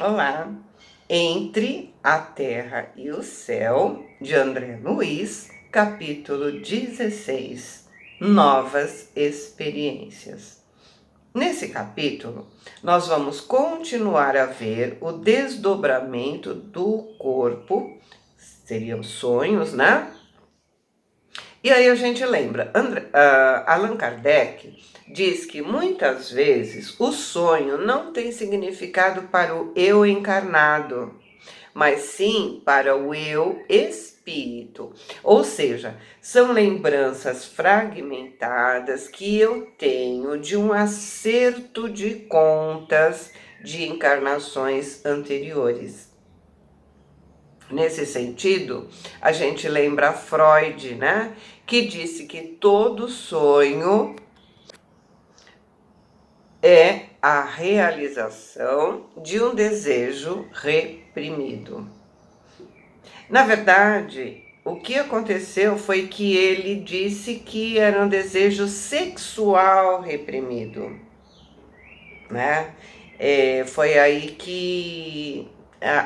Olá! Entre a Terra e o Céu, de André Luiz, capítulo 16. Novas experiências. Nesse capítulo, nós vamos continuar a ver o desdobramento do corpo, seriam sonhos, né? E aí a gente lembra, Allan Kardec diz que muitas vezes o sonho não tem significado para o eu encarnado, mas sim para o eu espírito. Ou seja, são lembranças fragmentadas que eu tenho de um acerto de contas de encarnações anteriores. Nesse sentido, a gente lembra Freud, né? Que disse que todo sonho é a realização de um desejo reprimido. Na verdade, o que aconteceu foi que ele disse que era um desejo sexual reprimido, né? Foi aí que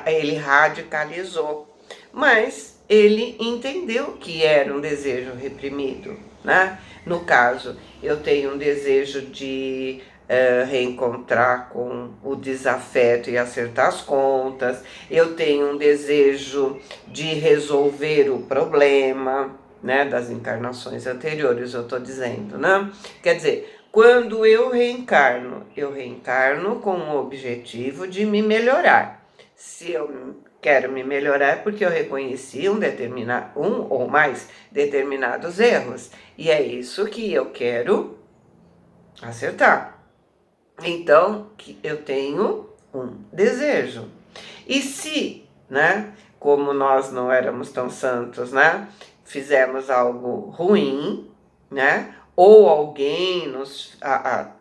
ele radicalizou. Mas ele entendeu que era um desejo reprimido, né? No caso, eu tenho um desejo de reencontrar com o desafeto e acertar as contas, eu tenho um desejo de resolver o problema, né, das encarnações anteriores, eu estou dizendo, né? Quer dizer, quando eu reencarno com o objetivo de me melhorar. Se eu quero me melhorar é porque eu reconheci um ou mais determinados erros. E é isso que eu quero acertar. Então, eu tenho um desejo. E se, né, como nós não éramos tão santos, né, fizemos algo ruim, né, ou alguém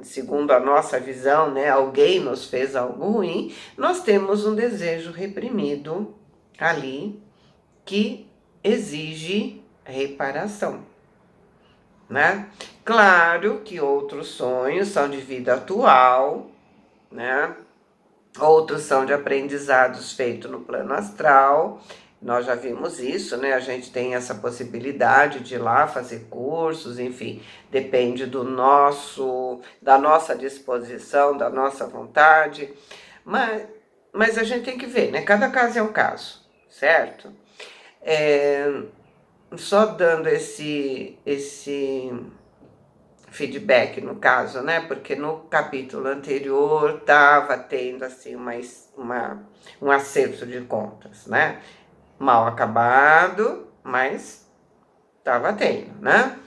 segundo a nossa visão, né, alguém nos fez algo ruim, nós temos um desejo reprimido ali que exige reparação, né? Claro que outros sonhos são de vida atual, né? Outros são de aprendizados feitos no plano astral. Nós já vimos isso, né? A gente tem essa possibilidade de ir lá fazer cursos, enfim, depende da nossa disposição, da nossa vontade. Mas a gente tem que ver, né? Cada caso é um caso, certo? Só dando esse feedback no caso, né? Porque no capítulo anterior estava tendo assim um acerto de contas, né? Mal acabado, mas estava tendo, né?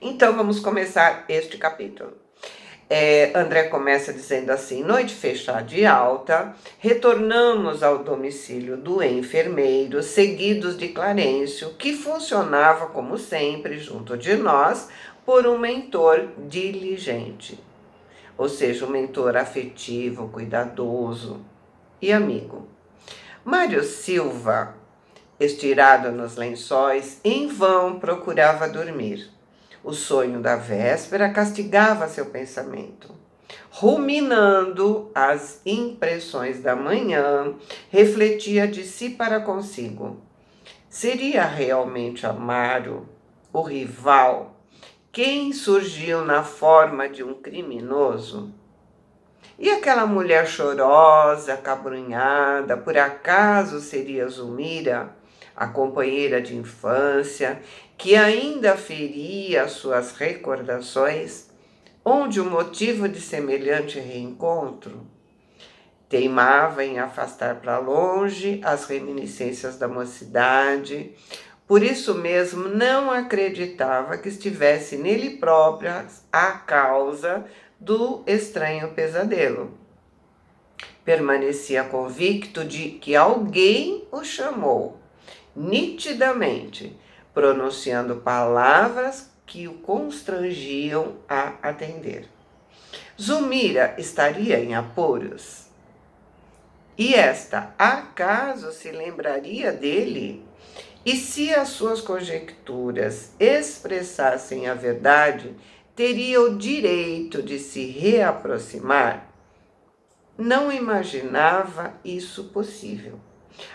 Então vamos começar este capítulo. André começa dizendo assim: noite fechada de alta, retornamos ao domicílio do enfermeiro, seguidos de Clarencio, que funcionava como sempre junto de nós por um mentor diligente, ou seja, um mentor afetivo, cuidadoso e amigo. Mário Silva, estirado nos lençóis, em vão procurava dormir. O sonho da véspera castigava seu pensamento. Ruminando as impressões da manhã, refletia de si para consigo. Seria realmente Amaro, o rival, quem surgiu na forma de um criminoso? E aquela mulher chorosa, acabrunhada, por acaso seria Zulmira, a companheira de infância, que ainda feria suas recordações, onde o motivo de semelhante reencontro? Teimava em afastar para longe as reminiscências da mocidade, por isso mesmo não acreditava que estivesse nele própria a causa do estranho pesadelo. Permanecia convicto de que alguém o chamou, nitidamente, pronunciando palavras que o constrangiam a atender. Zulmira estaria em apuros? E esta, acaso se lembraria dele? E se as suas conjecturas expressassem a verdade, teria o direito de se reaproximar? não imaginava isso possível.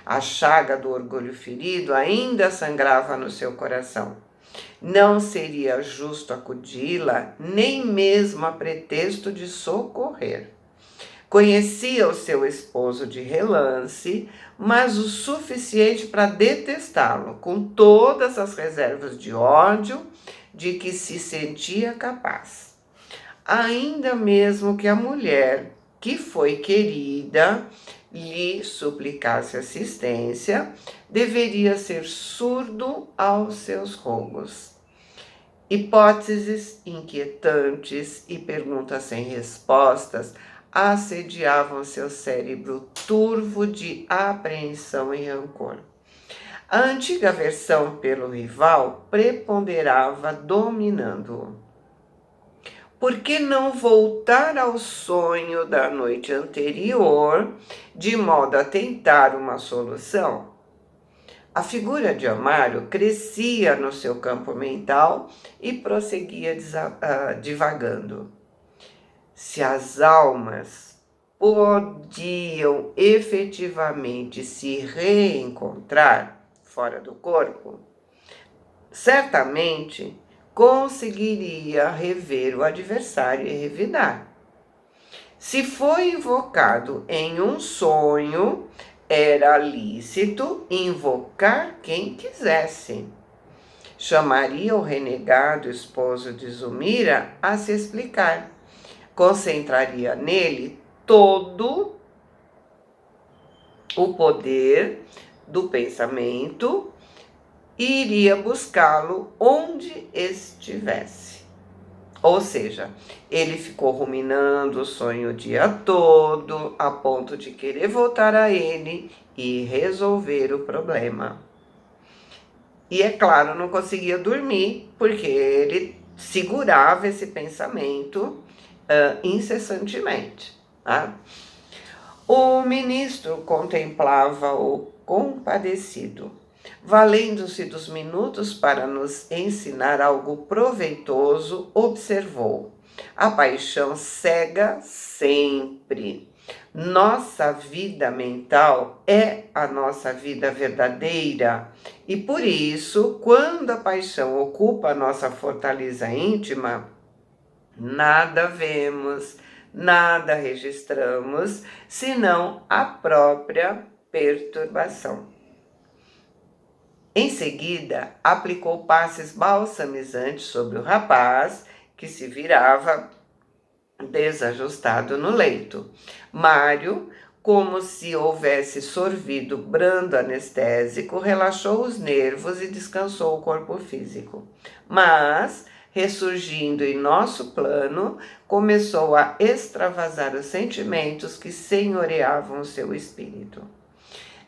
A chaga do orgulho ferido ainda sangrava no seu coração. Não seria justo acudi-la, nem mesmo a pretexto de socorrer. Conhecia o seu esposo de relance, mas o suficiente para detestá-lo, com todas as reservas de ódio de que se sentia capaz. Ainda mesmo que a mulher, que foi querida, lhe suplicasse assistência, deveria ser surdo aos seus rogos. Hipóteses inquietantes e perguntas sem respostas assediavam seu cérebro turvo de apreensão e rancor. A antiga aversão pelo rival preponderava, dominando-o. Por que não voltar ao sonho da noite anterior, de modo a tentar uma solução? A figura de Amário crescia no seu campo mental e prosseguia divagando. Se as almas podiam efetivamente se reencontrar fora do corpo, certamente conseguiria rever o adversário e revidar. Se foi invocado em um sonho, era lícito invocar quem quisesse. Chamaria o renegado esposo de Zulmira a se explicar. Concentraria nele todo o poder do pensamento e iria buscá-lo onde estivesse. Ou seja, ele ficou ruminando o sonho o dia todo, a ponto de querer voltar a ele e resolver o problema. E é claro, não conseguia dormir, porque ele segurava esse pensamento incessantemente. Tá? O ministro contemplava-o compadecido, valendo-se dos minutos para nos ensinar algo proveitoso, observou: a paixão cega sempre. Nossa vida mental é a nossa vida verdadeira e por isso, quando a paixão ocupa a nossa fortaleza íntima, nada vemos, nada registramos, senão a própria perturbação. Em seguida, aplicou passes balsamizantes sobre o rapaz, que se virava desajustado no leito. Mário, como se houvesse sorvido brando anestésico, relaxou os nervos e descansou o corpo físico. Mas, ressurgindo em nosso plano, começou a extravasar os sentimentos que senhoreavam o seu espírito.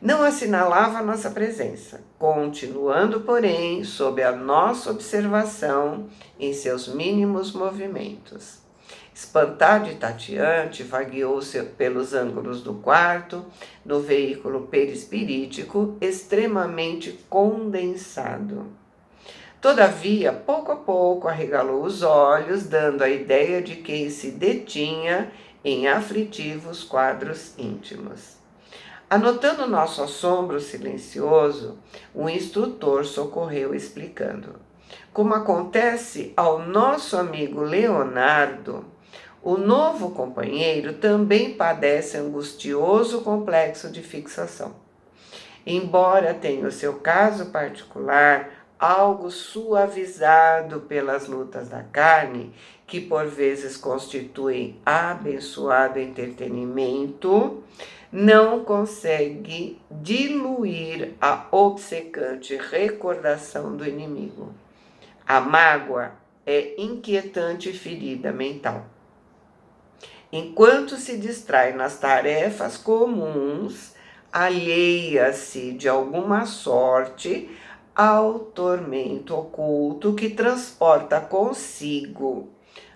Não assinalava a nossa presença, continuando, porém, sob a nossa observação em seus mínimos movimentos. Espantado e tateante, vagueou-se pelos ângulos do quarto, no veículo perispirítico extremamente condensado. Todavia, pouco a pouco, arregalou os olhos, dando a ideia de quem se detinha em aflitivos quadros íntimos. Anotando nosso assombro silencioso, o instrutor socorreu explicando. Como acontece ao nosso amigo Leonardo, o novo companheiro também padece angustioso complexo de fixação. Embora tenha o seu caso particular, algo suavizado pelas lutas da carne, que por vezes constituem abençoado entretenimento, não consegue diluir a obcecante recordação do inimigo. A mágoa é inquietante ferida mental. Enquanto se distrai nas tarefas comuns, alheia-se de alguma sorte ao tormento oculto que transporta consigo,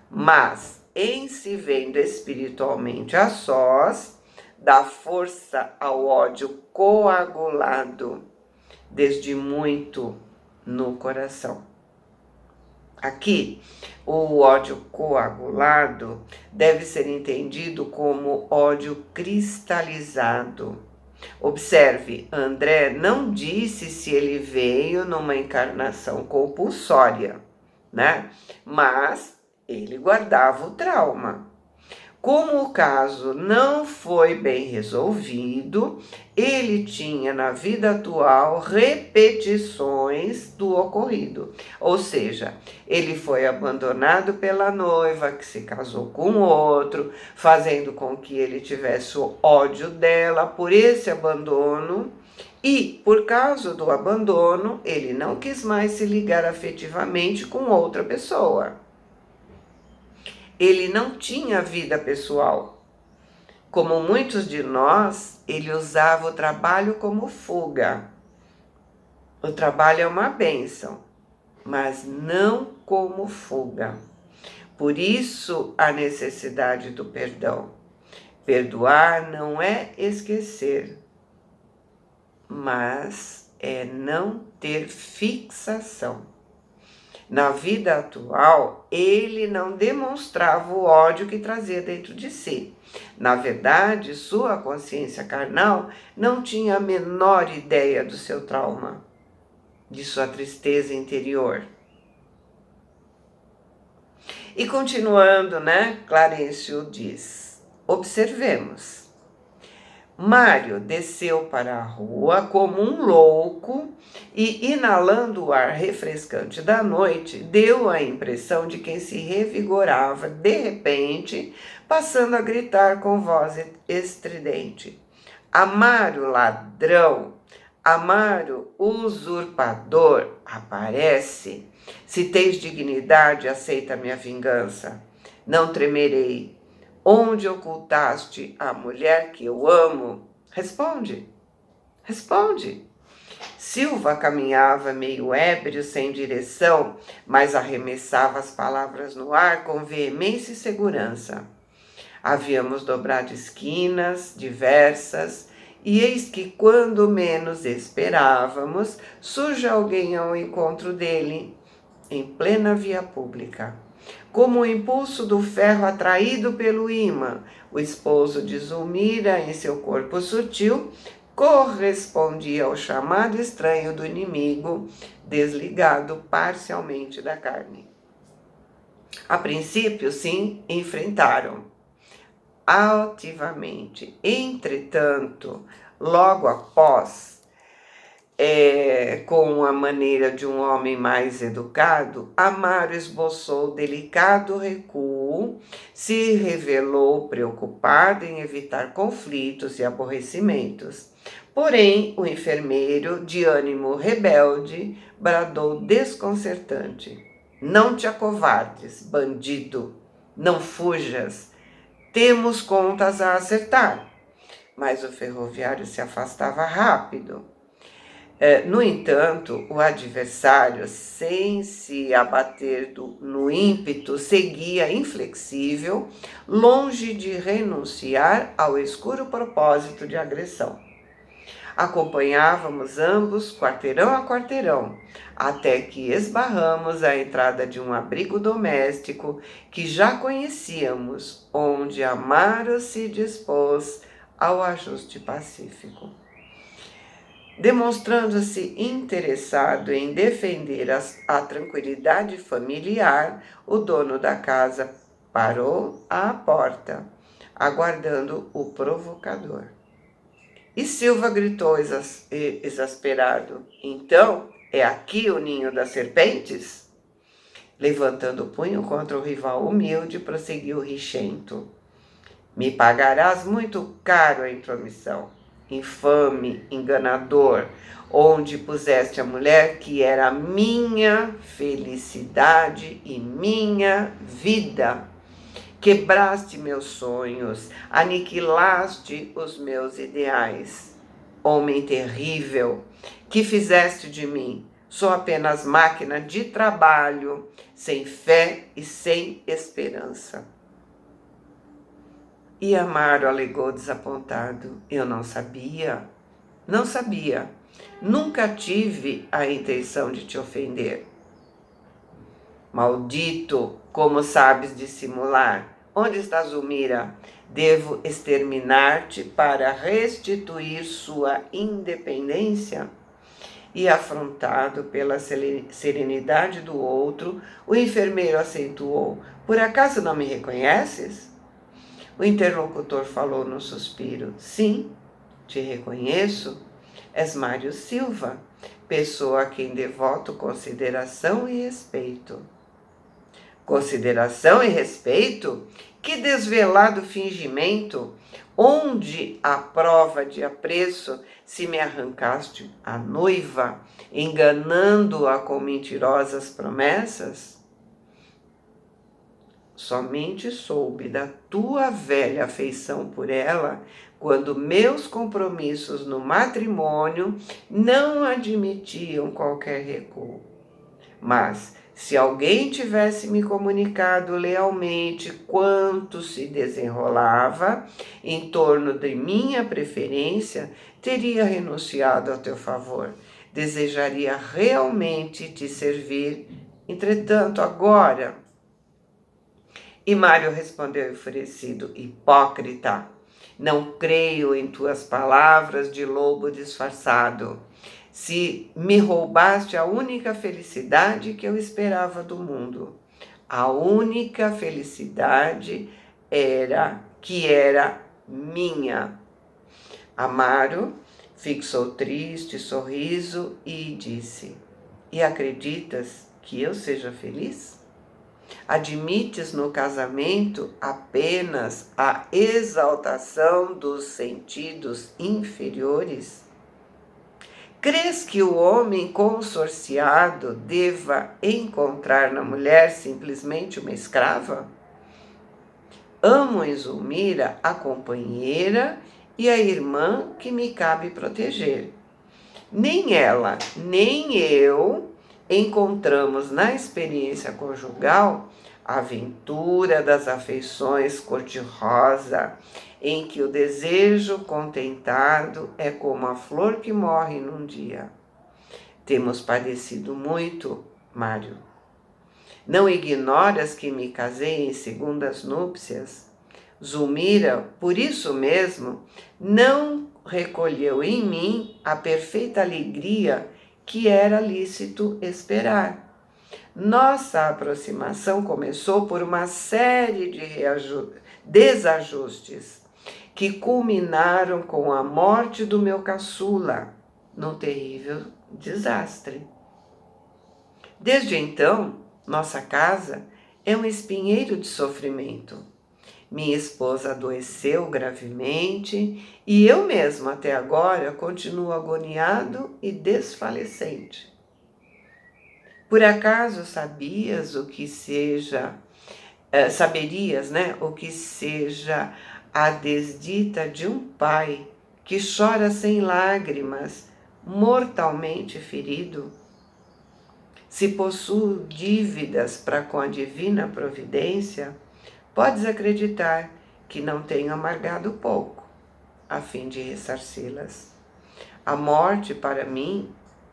mas em se vendo espiritualmente a sós, dá força ao ódio coagulado desde muito no coração. Aqui, o ódio coagulado deve ser entendido como ódio cristalizado. Observe, André não disse se ele veio numa encarnação compulsória, né? Mas ele guardava o trauma. Como o caso não foi bem resolvido, ele tinha na vida atual repetições do ocorrido. Ou seja, ele foi abandonado pela noiva, que se casou com outro, fazendo com que ele tivesse o ódio dela por esse abandono. E, por causa do abandono, ele não quis mais se ligar afetivamente com outra pessoa. Ele não tinha vida pessoal. Como muitos de nós, ele usava o trabalho como fuga. O trabalho é uma bênção, mas não como fuga. Por isso, a necessidade do perdão. Perdoar não é esquecer, mas é não ter fixação. Na vida atual, ele não demonstrava o ódio que trazia dentro de si. Na verdade, sua consciência carnal não tinha a menor ideia do seu trauma, de sua tristeza interior. E continuando, né? Clarencio diz: observemos. Mário desceu para a rua como um louco e, inalando o ar refrescante da noite, deu a impressão de quem se revigorava de repente, passando a gritar com voz estridente: Amário ladrão, Amário usurpador, aparece. Se tens dignidade, aceita minha vingança. Não tremerei. Onde ocultaste a mulher que eu amo? Responde, responde. Silva caminhava meio ébrio, sem direção, mas arremessava as palavras no ar com veemência e segurança. Havíamos dobrado esquinas diversas, e eis que, quando menos esperávamos, surge alguém ao encontro dele, em plena via pública. Como o impulso do ferro atraído pelo ímã, o esposo de Zulmira, em seu corpo sutil, correspondia ao chamado estranho do inimigo, desligado parcialmente da carne. A princípio, sim, enfrentaram altivamente. Entretanto, logo após, com a maneira de um homem mais educado, Amaro esboçou delicado recuo, se revelou preocupado em evitar conflitos e aborrecimentos. Porém, o enfermeiro, de ânimo rebelde, bradou desconcertante: Não te acovardes, bandido, não fujas, temos contas a acertar. Mas o ferroviário se afastava rápido. No entanto, o adversário, sem se abater no ímpeto, seguia inflexível, longe de renunciar ao escuro propósito de agressão. Acompanhávamos ambos, quarteirão a quarteirão, até que esbarramos à entrada de um abrigo doméstico que já conhecíamos, onde Amaro se dispôs ao ajuste pacífico. Demonstrando-se interessado em defender a tranquilidade familiar, o dono da casa parou à porta, aguardando o provocador. E Silva gritou exasperado: Então, é aqui o ninho das serpentes? Levantando o punho contra o rival humilde, prosseguiu Richento: Me pagarás muito caro a intromissão. Infame, enganador, onde puseste a mulher que era minha felicidade e minha vida. Quebraste meus sonhos, aniquilaste os meus ideais. Homem terrível, que fizeste de mim? Sou apenas máquina de trabalho, sem fé e sem esperança. E Amaro alegou desapontado: Eu não sabia, não sabia. Nunca tive a intenção de te ofender. Maldito, como sabes dissimular? Onde está Zulmira? Devo exterminar-te para restituir sua independência? E afrontado pela serenidade do outro, o enfermeiro acentuou: Por acaso não me reconheces? O interlocutor falou num suspiro: Sim, te reconheço. És Mário Silva, pessoa a quem devoto consideração e respeito. Consideração e respeito? Que desvelado fingimento! Onde a prova de apreço se me arrancaste a noiva, enganando-a com mentirosas promessas? Somente soube da tua velha afeição por ela quando meus compromissos no matrimônio não admitiam qualquer recuo. Mas, se alguém tivesse me comunicado lealmente quanto se desenrolava em torno de minha preferência, teria renunciado ao teu favor. Desejaria realmente te servir. Entretanto, agora... E Mário respondeu enfurecido: Hipócrita, não creio em tuas palavras de lobo disfarçado. Se me roubaste a única felicidade que eu esperava do mundo, a única felicidade era minha. Amaro fixou triste sorriso e disse: E acreditas que eu seja feliz? Admites no casamento apenas a exaltação dos sentidos inferiores? Crês que o homem consorciado deva encontrar na mulher simplesmente uma escrava? Amo em Zulmira a companheira e a irmã que me cabe proteger. Nem ela, nem eu encontramos na experiência conjugal a aventura das afeições cor-de-rosa, em que o desejo contentado é como a flor que morre num dia. Temos padecido muito, Mário. Não ignoras que me casei em segundas núpcias? Zulmira, por isso mesmo, não recolheu em mim a perfeita alegria que era lícito esperar. Nossa aproximação começou por uma série de desajustes que culminaram com a morte do meu caçula, num terrível desastre. Desde então, nossa casa é um espinheiro de sofrimento. Minha esposa adoeceu gravemente e eu mesmo até agora continuo agoniado e desfalecente. Por acaso saberias, né, o que seja a desdita de um pai que chora sem lágrimas, mortalmente ferido? Se possuo dívidas para com a divina providência, podes acreditar que não tenho amargado pouco, a fim de ressarci-las. A morte, para mim,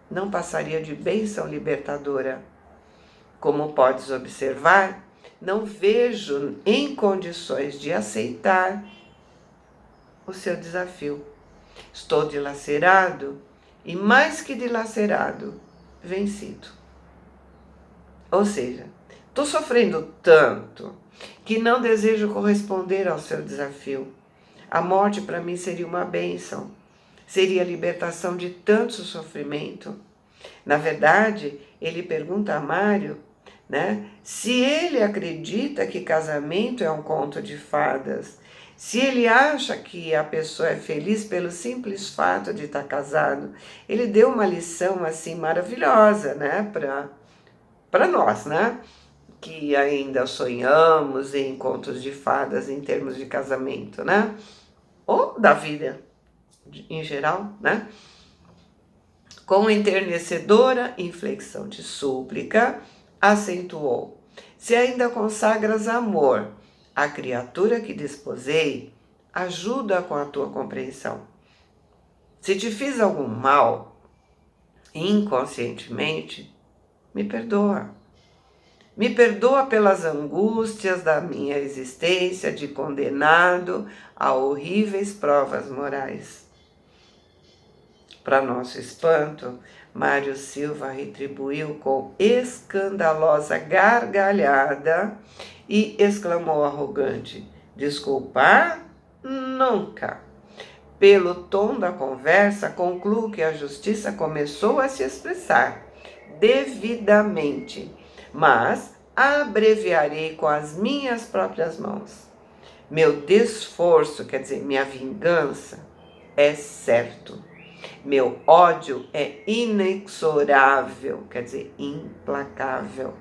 não passaria de bênção libertadora. Como podes observar, não vejo em condições de aceitar o seu desafio. Estou dilacerado e, mais que dilacerado, vencido. Ou seja, estou sofrendo tanto que não desejo corresponder ao seu desafio. A morte para mim seria uma bênção, seria a libertação de tanto sofrimento. Na verdade, ele pergunta a Mário, né, se ele acredita que casamento é um conto de fadas, se ele acha que a pessoa é feliz pelo simples fato de estar casado. Ele deu uma lição assim maravilhosa, né, para nós, né, que ainda sonhamos em contos de fadas em termos de casamento, né, ou da vida em geral, né. Com enternecedora inflexão de súplica, acentuou: se ainda consagras amor à criatura que desposei, ajuda com a tua compreensão. Se te fiz algum mal, inconscientemente, me perdoa. Me perdoa pelas angústias da minha existência de condenado a horríveis provas morais. Para nosso espanto, Mário Silva retribuiu com escandalosa gargalhada e exclamou arrogante: desculpar? Nunca! Pelo tom da conversa, concluo que a justiça começou a se expressar devidamente, mas abreviarei com as minhas próprias mãos. Meu desforço, quer dizer, minha vingança, é certo. Meu ódio é inexorável, quer dizer, implacável.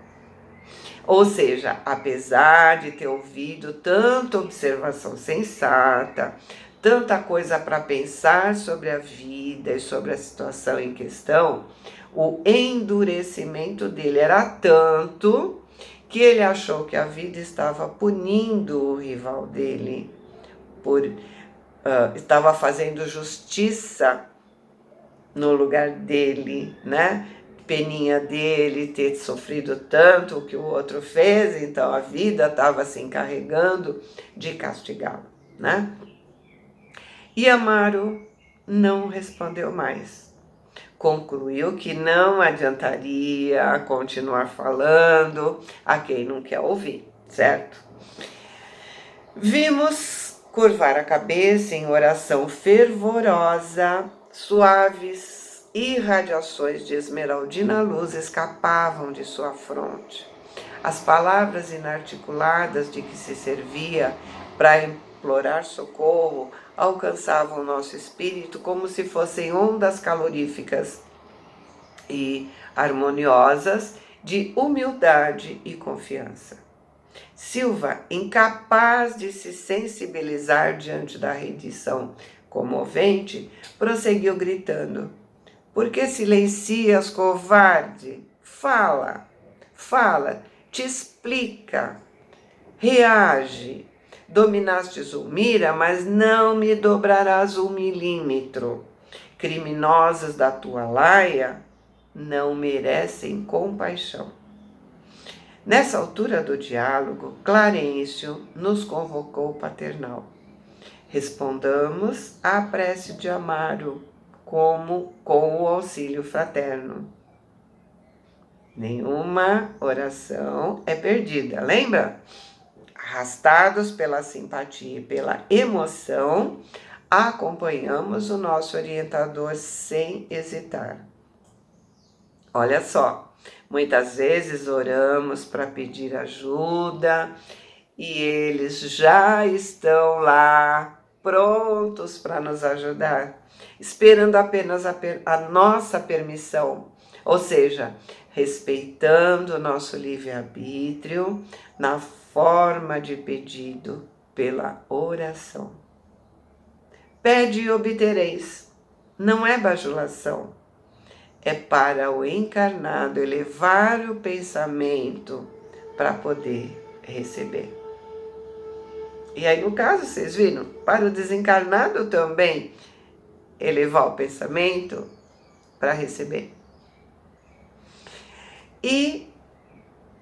Ou seja, apesar de ter ouvido tanta observação sensata, tanta coisa para pensar sobre a vida e sobre a situação em questão, o endurecimento dele era tanto que ele achou que a vida estava punindo o rival dele, estava fazendo justiça no lugar dele, né? Peninha dele ter sofrido tanto o que o outro fez, então a vida estava se encarregando de castigá-lo, né? E Amaro não respondeu mais. Concluiu que não adiantaria continuar falando a quem não quer ouvir, certo? Vimos curvar a cabeça em oração fervorosa, suaves irradiações de esmeraldina luz escapavam de sua fronte. As palavras inarticuladas de que se servia para implorar socorro alcançavam nosso espírito como se fossem ondas caloríficas e harmoniosas de humildade e confiança. Silva, incapaz de se sensibilizar diante da rendição comovente, prosseguiu gritando: por que silencias, covarde? Fala, fala, te explica, reage. Dominaste Zulmira, mas não me dobrarás 1 milímetro. Criminosos da tua laia não merecem compaixão. Nessa altura do diálogo, Clarencio nos convocou paternal. Respondamos à prece de Amaro como com o auxílio fraterno. Nenhuma oração é perdida, lembra? Arrastados pela simpatia e pela emoção, acompanhamos o nosso orientador sem hesitar. Olha só, muitas vezes oramos para pedir ajuda e eles já estão lá prontos para nos ajudar, esperando apenas a nossa permissão, ou seja, respeitando o nosso livre-arbítrio na forma de pedido pela oração. Pede e obtereis, não é bajulação, é para o encarnado elevar o pensamento para poder receber. E aí, no caso, vocês viram, para o desencarnado também elevar o pensamento para receber. E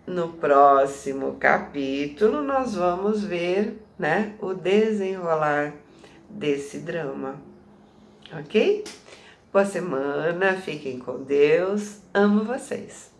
no próximo capítulo nós vamos ver, né, o desenrolar desse drama, ok? Boa semana, fiquem com Deus, amo vocês.